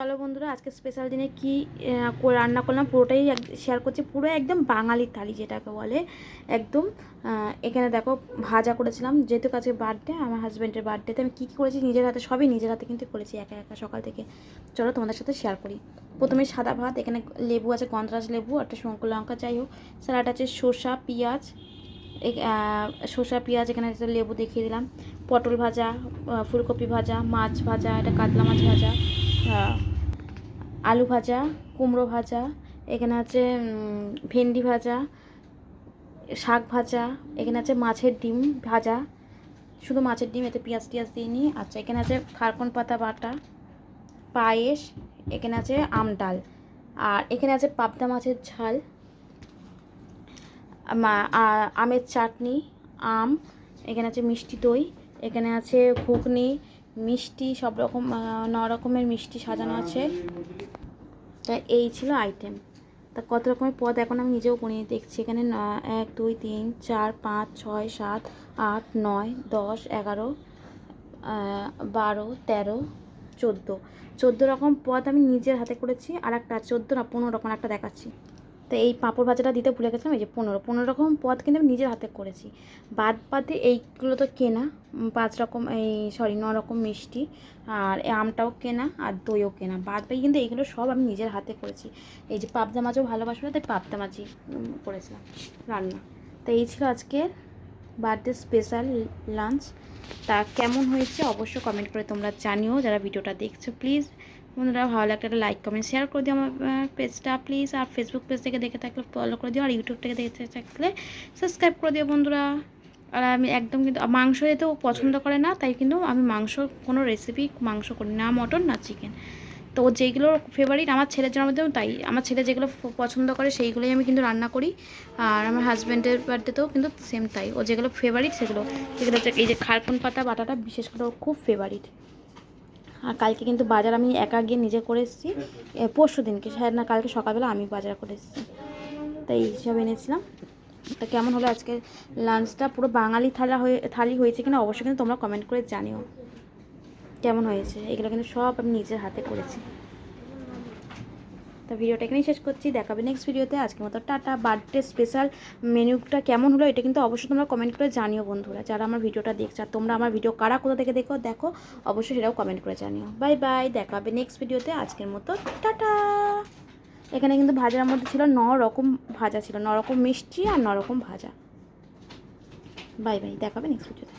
Hello বন্ধুরা, আজকে special দিনে কি রান্না করলাম পুরোটাই শেয়ার করছি। পুরো একদম বাঙালি থালি যেটাকে বলে একদম। এখানে দেখো ভাজা করেছিলাম, যেহেতু আজকে বার্থডে, আমার হাজব্যান্ডের বার্থডেতে আমি কী কী করেছি নিজের হাতে, সবই নিজের হাতে কিন্তু করেছি একা একা সকাল থেকে। চলো তোমাদের সাথে শেয়ার করি। প্রথমে সাদা ভাত, এখানে লেবু আছে, গন্ধরাজ লেবু, একটা শঙ্কর লঙ্কা, যাই হোক। স্যালাড আছে শসা পেঁয়াজ, শসা পেঁয়াজ, এখানে একটা লেবু দেখিয়ে দিলাম। পটল ভাজা, ফুলকপি ভাজা, মাছ ভাজা, এটা কাতলা মাছ ভাজা, আলু ভাজা, কুমড়ো ভাজা, এখানে আছে ভেন্ডি ভাজা, শাক ভাজা, এখানে আছে মাছের ডিম ভাজা, শুধু মাছের ডিম, এতে পেঁয়াজ টিয়াজ দিইনি। আচ্ছা, এখানে আছে খারকন পাতা বাটা, পায়েস, এখানে আছে আম ডাল, আর এখানে আছে পাবদা মাছের ঝাল, আমের চাটনি, আম, এখানে আছে মিষ্টি দই, এখানে আছে ঘুগনি, মিষ্টি, সব রকম 9 রকমের মিষ্টি সাজানো আছে। তা এই ছিল আইটেম। তা কত রকমের পদ এখন আমি নিজেও গুনিয়ে দেখছি। এখানে 1 2 3 4 5 6 7 8 9 10 11 12 13 14 রকম পদ আমি নিজের হাতে করেছি। আর একটা 14 না 15 রকম একটা দেখাচ্ছি। তো এই পাঁপড় ভাজাটা দিতে ভুলে গেছিলাম। এই যে 15 রকম পদ কিন্তু আমি নিজের হাতে করেছি। বাদে এইগুলো তো কেনা, 5 রকম, 9 রকম মিষ্টি, আর আমটাও কেনা, আর দইও কেনা। বাকি কিন্তু এইগুলো সব আমি নিজের হাতে করেছি। এই যে পাবদা মাছও ভালোবাসি না, তাই পাবদা মাছই করেছিলাম রান্না। তো এই ছিল আজকের বার্থডে স্পেশাল লাঞ্চ। তা কেমন হয়েছে অবশ্যই কমেন্ট করে তোমরা জানিও, যারা ভিডিওটা দেখছো। প্লিজ বন্ধুরা, ভালো লাগলে একটা লাইক কমেন্ট শেয়ার করে দিও আমার পেজটা প্লিজ। আর ফেসবুক পেজ থেকে দেখে থাকলে ফলো করে দিও, আর ইউটিউব থেকে দেখে থাকলে সাবস্ক্রাইব করে দিও বন্ধুরা। আর আমি একদম কিন্তু মাংস যেহেতু পছন্দ করে না, তাই কিন্তু আমি মাংস কোনো রেসিপি মাংস করি না, মটন না চিকেন। তো যেগুলো ফেভারিট আমার ছেলের জন্মদিনেও তাই, আমার ছেলে যেগুলো পছন্দ করে সেইগুলোই আমি কিন্তু রান্না করি। আর আমার হাজব্যান্ডের বার্থডেতেও কিন্তু সেম তাই, ও যেগুলো ফেভারিট সেগুলো হচ্ছে এই যে খারকুন পাতা বাটাটা বিশেষ করে ওর খুব ফেভারিট। আর কালকে কিন্তু বাজার আমি একা গিয়ে নিজে করে এসেছি, পরশু দিনকে, হ্যাঁ না কালকে সকালবেলা আমি বাজার করে এসেছি, তাই এই হিসাবে এনেছিলাম। তা কেমন হলো আজকে লাঞ্চটা, পুরো বাঙালি থালি হয়েছে কিনা অবশ্যই কিন্তু তোমরা কমেন্ট করে জানিও কেমন হয়েছে। এগুলো কিন্তু সব আমি নিজের হাতে করেছি। তা ভিডিওটা এখানেই শেষ করছি, দেখাবে নেক্সট ভিডিওতে। আজকের মতো টাটা। বার্থডে স্পেশাল মেনুটা কেমন হলো এটা কিন্তু অবশ্যই তোমরা কমেন্ট করে জানিও বন্ধুরা, যারা আমার ভিডিওটা দেখছো। আর তোমরা আমার ভিডিও কারা কোথা থেকে দেখো অবশ্যই সেটাও কমেন্ট করে জানিও। বাই বাই, দেখাবে নেক্সট ভিডিওতে। আজকের মতো টাটা। এখানে কিন্তু ভাজার মধ্যে ছিল 9 রকম ভাজা, ছিল 9 রকম মিষ্টি আর 9 রকম ভাজা। বাই বাই, দেখাবে নেক্সট ভিডিওতে।